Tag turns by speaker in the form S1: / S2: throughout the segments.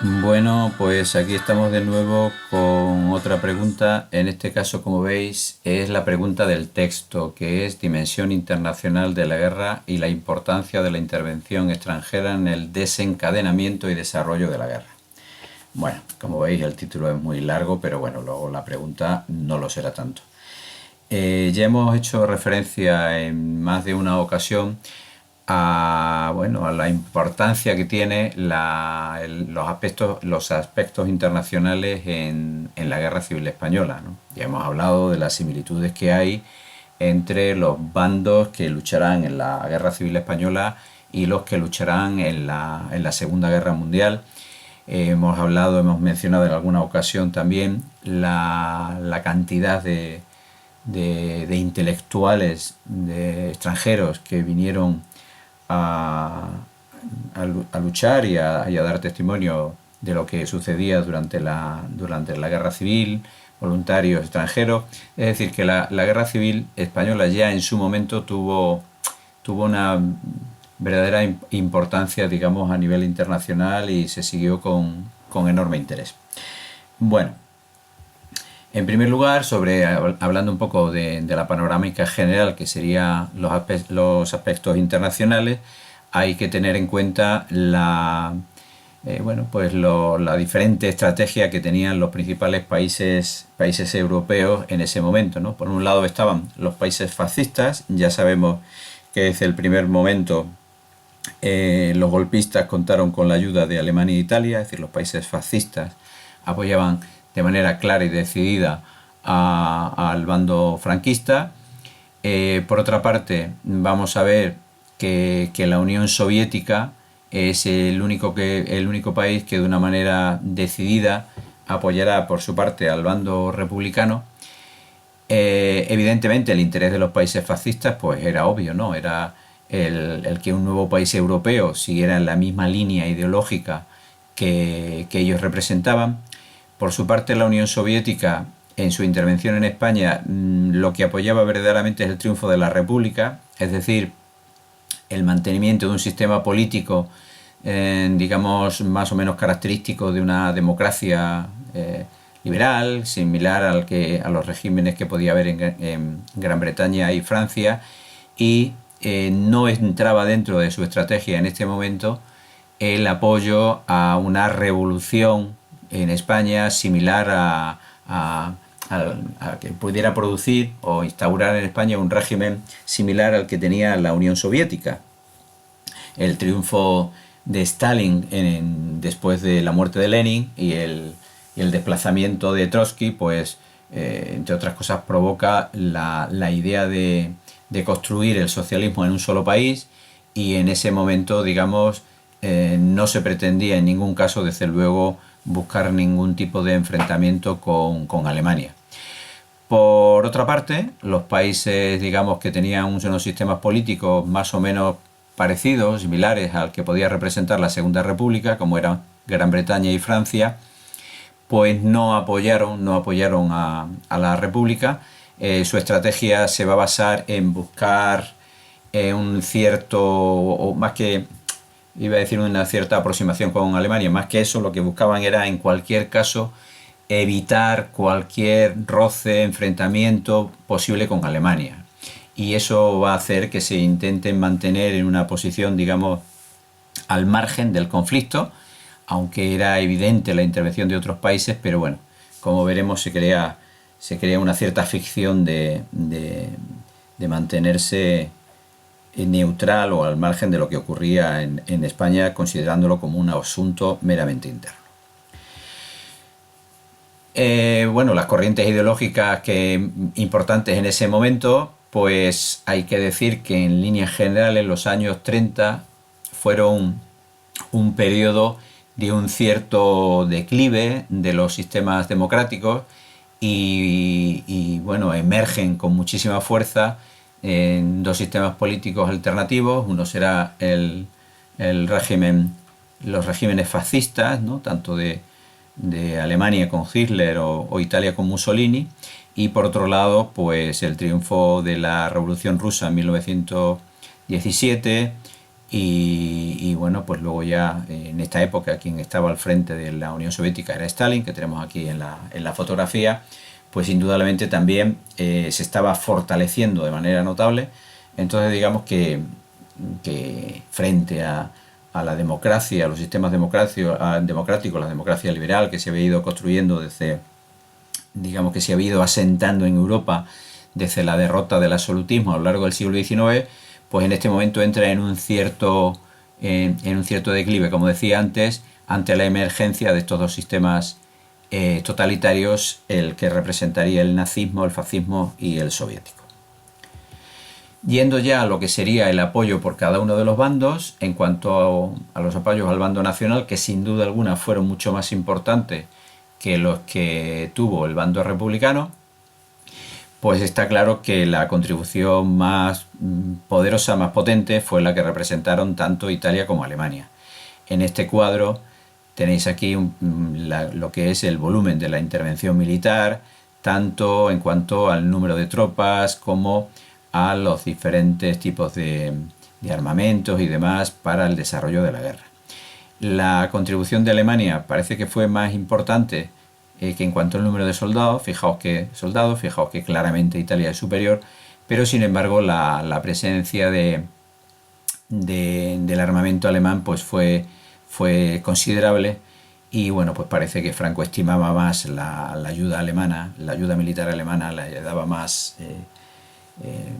S1: Bueno, pues aquí estamos de nuevo con otra pregunta. En este caso, como veis, es la pregunta del texto, que es Dimensión internacional de la guerra y la importancia de la intervención extranjera en el desencadenamiento y desarrollo de la guerra. Bueno, como veis, el título es muy largo, pero bueno, luego la pregunta no lo será tanto. Ya hemos hecho referencia en más de una ocasión bueno, a la importancia que tiene los aspectos internacionales en la Guerra Civil Española, ¿no? Ya hemos hablado de las similitudes que hay entre los bandos que lucharán en la Guerra Civil Española y los que lucharán en la Segunda Guerra Mundial. Hemos mencionado en alguna ocasión también la cantidad de intelectuales extranjeros que vinieron a luchar y a dar testimonio de lo que sucedía durante la Guerra Civil, voluntarios extranjeros. Es decir, que la Guerra Civil Española ya en su momento tuvo una verdadera importancia, digamos, a nivel internacional y se siguió con enorme interés. Bueno, en primer lugar, hablando un poco de la panorámica general, que serían los aspectos internacionales, hay que tener en cuenta la diferente estrategia que tenían los principales países europeos en ese momento, ¿no? Por un lado estaban los países fascistas. Ya sabemos que desde el primer momento los golpistas contaron con la ayuda de Alemania e Italia. Es decir, los países fascistas apoyaban de manera clara y decidida al bando franquista. Por otra parte, vamos a ver que la Unión Soviética es el único país que de una manera decidida apoyará por su parte al bando republicano. Evidentemente el interés de los países fascistas pues era obvio, ¿no? Era el que un nuevo país europeo siguiera en la misma línea ideológica que ellos representaban. Por su parte, la Unión Soviética, en su intervención en España, lo que apoyaba verdaderamente es el triunfo de la República, es decir, el mantenimiento de un sistema político, digamos, más o menos característico de una democracia liberal, similar a los regímenes que podía haber en Gran Bretaña y Francia, y no entraba dentro de su estrategia en este momento el apoyo a una revolución en España similar a que pudiera producir o instaurar en España un régimen similar al que tenía la Unión Soviética. El triunfo de Stalin después de la muerte de Lenin y el desplazamiento de Trotsky, pues entre otras cosas provoca la idea de construir el socialismo en un solo país, y en ese momento, digamos, no se pretendía en ningún caso, desde luego, buscar ningún tipo de enfrentamiento con Alemania. Por otra parte, los países, digamos, que tenían unos sistemas políticos más o menos parecidos, similares al que podía representar la Segunda República, como eran Gran Bretaña y Francia, pues no apoyaron a la República. Su estrategia se va a basar en buscar un cierto, o más que, iba a decir, una cierta aproximación con Alemania. Más que eso, lo que buscaban era, en cualquier caso, evitar cualquier roce, enfrentamiento posible con Alemania. Y eso va a hacer que se intenten mantener en una posición, digamos, al margen del conflicto, aunque era evidente la intervención de otros países, pero bueno, como veremos, se crea una cierta ficción de mantenerse neutral o al margen de lo que ocurría en España, considerándolo como un asunto meramente interno. Bueno, las corrientes ideológicas importantes en ese momento, pues hay que decir que en líneas generales los años 30 fueron un periodo de un cierto declive de los sistemas democráticos y bueno, emergen con muchísima fuerza en dos sistemas políticos alternativos. Uno será los regímenes fascistas, ¿no? Tanto de Alemania con Hitler o Italia con Mussolini, y por otro lado, pues el triunfo de la Revolución Rusa en 1917 y bueno, pues luego ya en esta época quien estaba al frente de la Unión Soviética era Stalin, que tenemos aquí en la fotografía, pues indudablemente también se estaba fortaleciendo de manera notable. Entonces digamos que frente a la democracia, a los sistemas democráticos, la democracia liberal que se había ido construyendo desde, digamos que se había ido asentando en Europa desde la derrota del absolutismo a lo largo del siglo XIX, pues en este momento entra en un cierto declive, como decía antes, ante la emergencia de estos dos sistemas totalitarios, el que representaría el nazismo, el fascismo y el soviético. Yendo ya a lo que sería el apoyo por cada uno de los bandos, en cuanto a los apoyos al bando nacional, que sin duda alguna fueron mucho más importantes que los que tuvo el bando republicano, pues está claro que la contribución más poderosa, más potente, fue la que representaron tanto Italia como Alemania. En este cuadro tenéis aquí lo que es el volumen de la intervención militar, tanto en cuanto al número de tropas como a los diferentes tipos de armamentos y demás para el desarrollo de la guerra. La contribución de Alemania parece que fue más importante que en cuanto al número de soldados, fijaos que claramente Italia es superior, pero sin embargo la presencia del armamento alemán pues fue considerable, y bueno, pues parece que Franco estimaba más la ayuda alemana, la ayuda militar alemana le daba más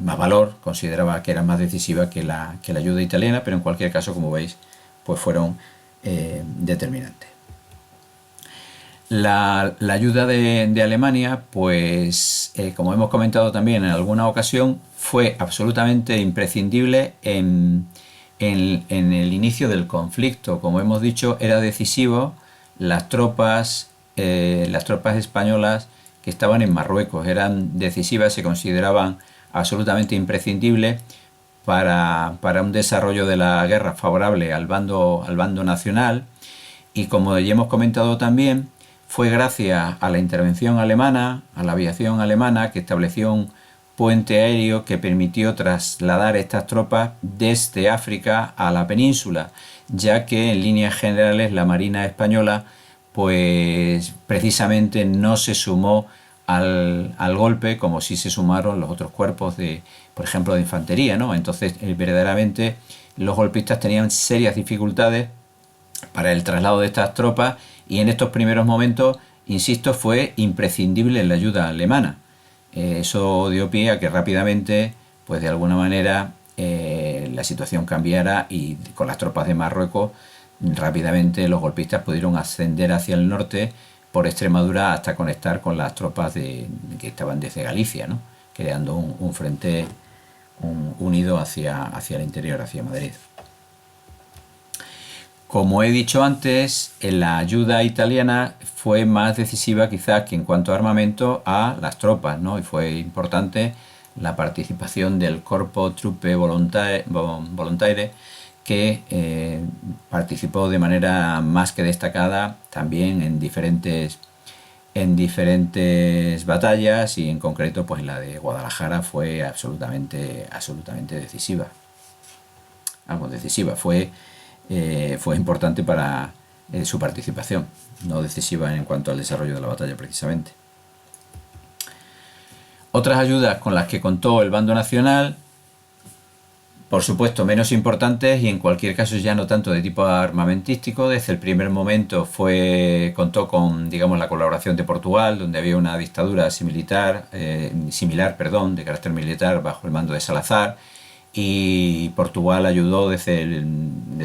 S1: valor, consideraba que era más decisiva que la ayuda italiana, pero en cualquier caso, como veis, pues fueron determinantes. La ayuda de Alemania, pues como hemos comentado también en alguna ocasión, fue absolutamente imprescindible en el inicio del conflicto. Como hemos dicho, era decisivo. Las tropas españolas que estaban en Marruecos eran decisivas, se consideraban absolutamente imprescindibles para un desarrollo de la guerra favorable al bando nacional. Y como ya hemos comentado también, fue gracias a la intervención alemana, a la aviación alemana, que estableció un puente aéreo que permitió trasladar estas tropas desde África a la península, ya que en líneas generales la Marina española pues precisamente no se sumó al golpe como sí se sumaron los otros cuerpos por ejemplo, de infantería, ¿no? Entonces verdaderamente los golpistas tenían serias dificultades para el traslado de estas tropas, y en estos primeros momentos, insisto, fue imprescindible la ayuda alemana. Eso dio pie a que rápidamente, pues de alguna manera, la situación cambiara, y con las tropas de Marruecos rápidamente los golpistas pudieron ascender hacia el norte por Extremadura hasta conectar con las tropas que estaban desde Galicia, ¿no? Creando un frente unido hacia el interior, hacia Madrid. Como he dicho antes, la ayuda italiana fue más decisiva quizás que en cuanto a armamento a las tropas, ¿no? Y fue importante la participación del Corpo Truppe Volontarie, que participó de manera más que destacada también en diferentes batallas, y en concreto pues la de Guadalajara fue absolutamente decisiva. Fue importante para su participación, no decisiva en cuanto al desarrollo de la batalla precisamente. Otras ayudas con las que contó el bando nacional, por supuesto menos importantes y en cualquier caso ya no tanto de tipo armamentístico. Desde el primer momento contó con, digamos, la colaboración de Portugal, donde había una dictadura similar, de carácter militar bajo el mando de Salazar, y Portugal ayudó desde el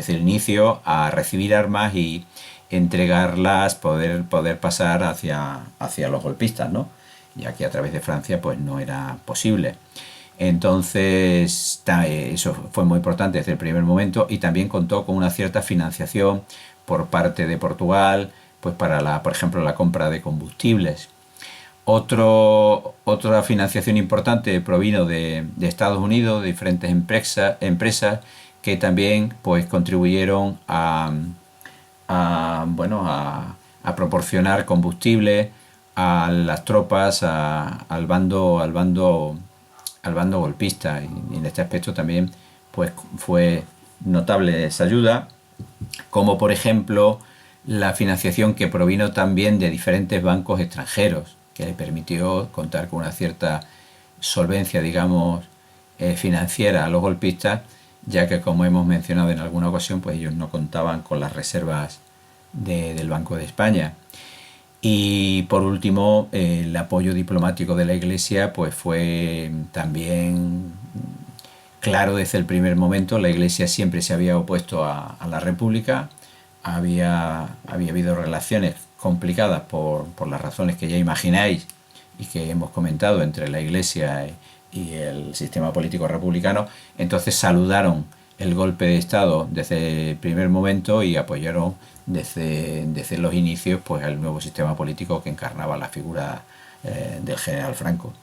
S1: inicio a recibir armas y entregarlas, poder pasar hacia los golpistas, ¿no? Ya que a través de Francia pues no era posible. Entonces eso fue muy importante desde el primer momento, y también contó con una cierta financiación por parte de Portugal, pues para por ejemplo la compra de combustibles. Otra financiación importante provino de Estados Unidos, de diferentes empresas que también pues contribuyeron a proporcionar combustible a las tropas, al bando golpista, y en este aspecto también pues fue notables ayudas, como por ejemplo la financiación que provino también de diferentes bancos extranjeros, que le permitió contar con una cierta solvencia, digamos, financiera a los golpistas, ya que, como hemos mencionado en alguna ocasión, pues ellos no contaban con las reservas del Banco de España. Y por último, el apoyo diplomático de la Iglesia pues fue también claro desde el primer momento. La Iglesia siempre se había opuesto a la República. Había habido relaciones complicadas por las razones que ya imagináis y que hemos comentado entre la Iglesia y el sistema político republicano. Entonces saludaron el golpe de Estado desde el primer momento y apoyaron desde los inicios pues al nuevo sistema político que encarnaba la figura del general Franco.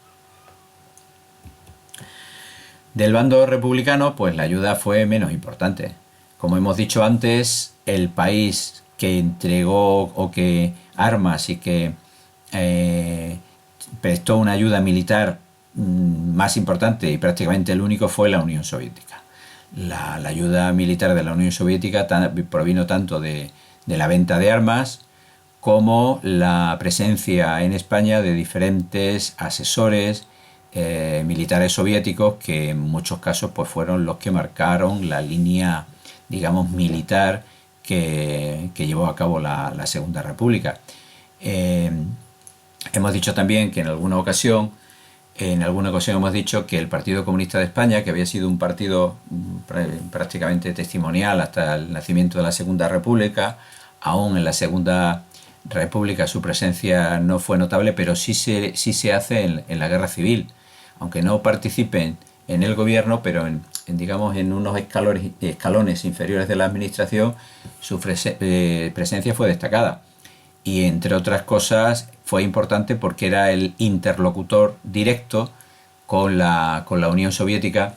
S1: Del bando republicano, pues la ayuda fue menos importante. Como hemos dicho antes, el país que entregó o que armas y que prestó una ayuda militar más importante y prácticamente el único fue la Unión Soviética. La ayuda militar de la Unión Soviética provino tanto de la venta de armas como la presencia en España de diferentes asesores militares soviéticos que en muchos casos pues fueron los que marcaron la línea, digamos, militar que llevó a cabo la Segunda República. Hemos dicho también que en alguna ocasión hemos dicho que el Partido Comunista de España, que había sido un partido prácticamente testimonial hasta el nacimiento de la Segunda República, aún en la Segunda República su presencia no fue notable, pero sí se hace en la Guerra Civil, aunque no participen en el gobierno, pero digamos en unos escalones inferiores de la administración, su presencia fue destacada. Y entre otras cosas fue importante porque era el interlocutor directo con la Unión Soviética,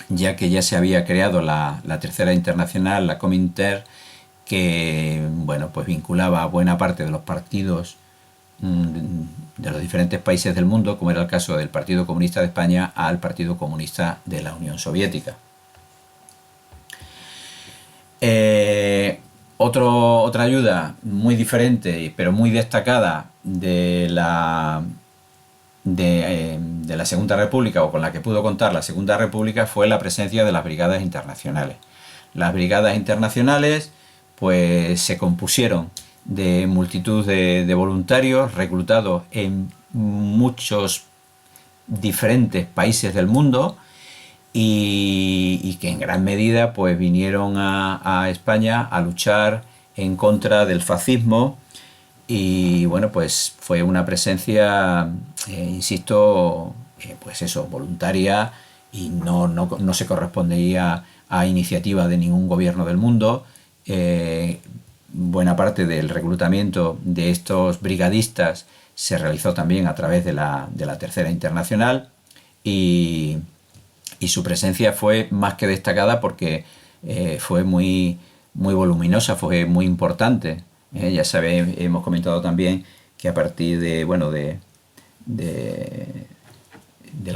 S1: ya que ya se había creado la Tercera Internacional, la Comintern, que bueno, pues vinculaba a buena parte de los partidos de los diferentes países del mundo, como era el caso del Partido Comunista de España, al Partido Comunista de la Unión Soviética. Otra ayuda muy diferente pero muy destacada de la Segunda República, o con la que pudo contar la Segunda República, fue la presencia de las brigadas internacionales. Las brigadas internacionales pues se compusieron de multitud de voluntarios reclutados en muchos diferentes países del mundo y que en gran medida pues vinieron a España a luchar en contra del fascismo. Y bueno, pues fue una presencia, insisto, pues eso, voluntaria, y no se correspondía a iniciativa de ningún gobierno del mundo. Buena parte del reclutamiento de estos brigadistas se realizó también a través de la Tercera Internacional, y su presencia fue más que destacada porque fue muy voluminosa, fue muy importante. Ya sabéis, hemos comentado también que a partir del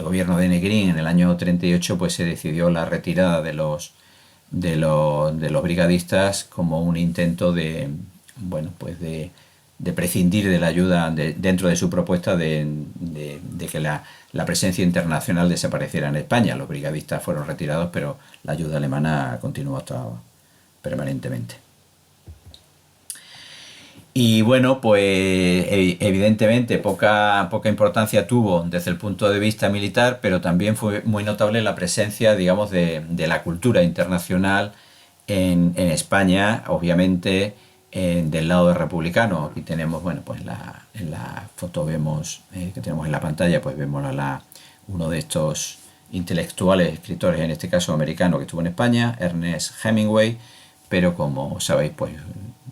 S1: gobierno de Negrín en el año 38 pues se decidió la retirada de los brigadistas como un intento de prescindir de la ayuda dentro de su propuesta de que la presencia internacional desapareciera en España. Los brigadistas fueron retirados, pero la ayuda alemana continuó hasta permanentemente. Y bueno, pues evidentemente poca importancia tuvo desde el punto de vista militar, pero también fue muy notable la presencia, digamos, de la cultura internacional en España, obviamente del lado republicano. Aquí tenemos, bueno, pues en la foto vemos, que tenemos en la pantalla, pues vemos uno de estos intelectuales, escritores, en este caso americano, que estuvo en España, Ernest Hemingway, pero como sabéis, pues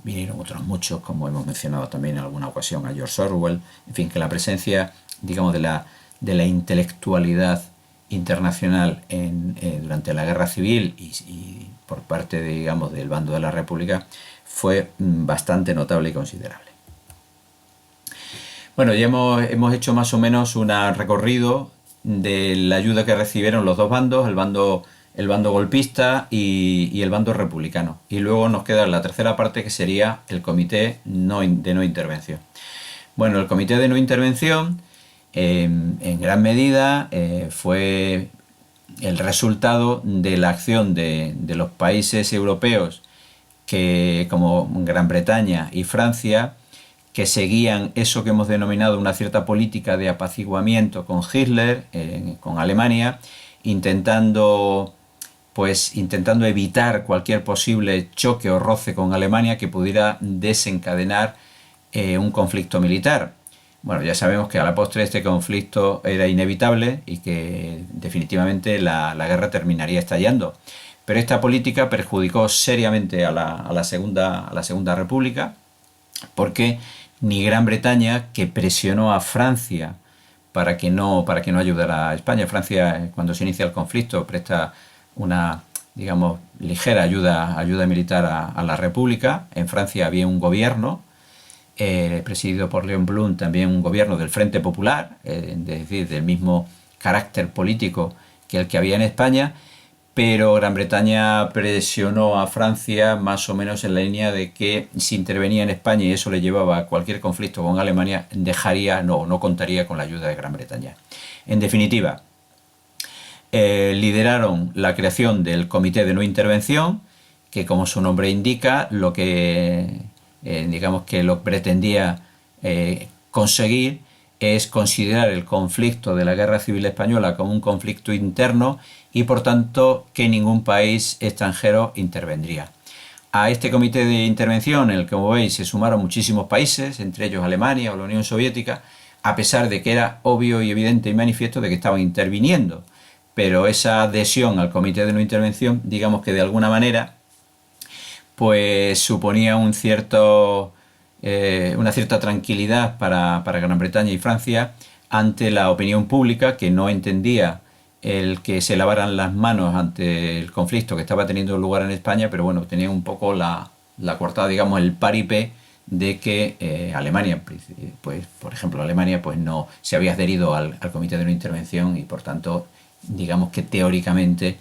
S1: vinieron otros muchos, como hemos mencionado también en alguna ocasión a George Orwell. En fin, que la presencia, digamos, de la intelectualidad internacional durante la Guerra Civil y por parte, digamos, del bando de la República fue bastante notable y considerable. Bueno, ya hemos hecho más o menos un recorrido de la ayuda que recibieron los dos bandos. El bando el bando golpista y el bando republicano. Y luego nos queda la tercera parte, que sería el comité de no intervención. Bueno, el comité de no intervención en gran medida fue el resultado de la acción de los países europeos que, como Gran Bretaña y Francia, que seguían eso que hemos denominado una cierta política de apaciguamiento con Hitler, con Alemania, intentando evitar cualquier posible choque o roce con Alemania que pudiera desencadenar un conflicto militar. Bueno, ya sabemos que a la postre este conflicto era inevitable y que definitivamente la guerra terminaría estallando. Pero esta política perjudicó seriamente a la Segunda República, porque ni Gran Bretaña, que presionó a Francia para que no ayudara a España. Francia, cuando se inicia el conflicto, presta una, digamos, ligera ayuda militar a la República. En Francia había un gobierno presidido por Léon Blum, también un gobierno del Frente Popular, es decir, del mismo carácter político que el que había en España, pero Gran Bretaña presionó a Francia más o menos en la línea de que si intervenía en España y eso le llevaba a cualquier conflicto con Alemania, no contaría con la ayuda de Gran Bretaña. En definitiva, lideraron la creación del Comité de No Intervención, que, como su nombre indica, lo que pretendía conseguir es considerar el conflicto de la Guerra Civil Española como un conflicto interno y, por tanto, que ningún país extranjero intervendría. A este comité de intervención, en el que, como veis, se sumaron muchísimos países, entre ellos Alemania o la Unión Soviética, a pesar de que era obvio y evidente y manifiesto de que estaban interviniendo. Pero esa adhesión al comité de no intervención, digamos que de alguna manera, pues suponía una cierta tranquilidad para Gran Bretaña y Francia ante la opinión pública, que no entendía el que se lavaran las manos ante el conflicto que estaba teniendo lugar en España, pero bueno, tenía un poco la coartada, digamos, el paripé de que Alemania, pues por ejemplo, Alemania pues no se había adherido al comité de no intervención y, por tanto, digamos que teóricamente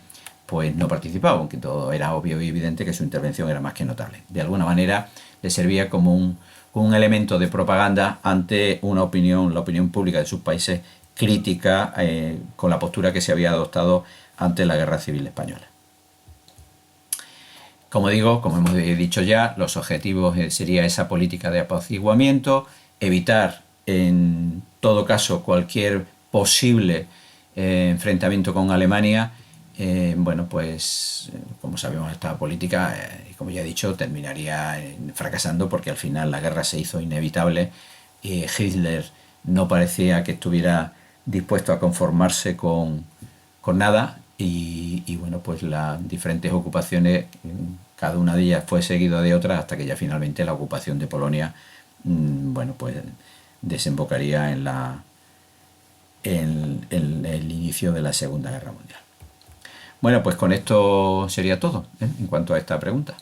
S1: pues no participaba, aunque todo era obvio y evidente que su intervención era más que notable. De alguna manera le servía como un elemento de propaganda ante la opinión pública de sus países crítica con la postura que se había adoptado ante la Guerra Civil Española. Como digo, como hemos dicho ya, los objetivos sería esa política de apaciguamiento, evitar en todo caso cualquier posible enfrentamiento con Alemania. Como sabemos, esta política, como ya he dicho, terminaría fracasando, porque al final la guerra se hizo inevitable y Hitler no parecía que estuviera dispuesto a conformarse con nada y las diferentes ocupaciones, cada una de ellas fue seguida de otra hasta que ya finalmente la ocupación de Polonia desembocaría en el inicio de la Segunda Guerra Mundial. Bueno, pues con esto sería todo en cuanto a esta pregunta.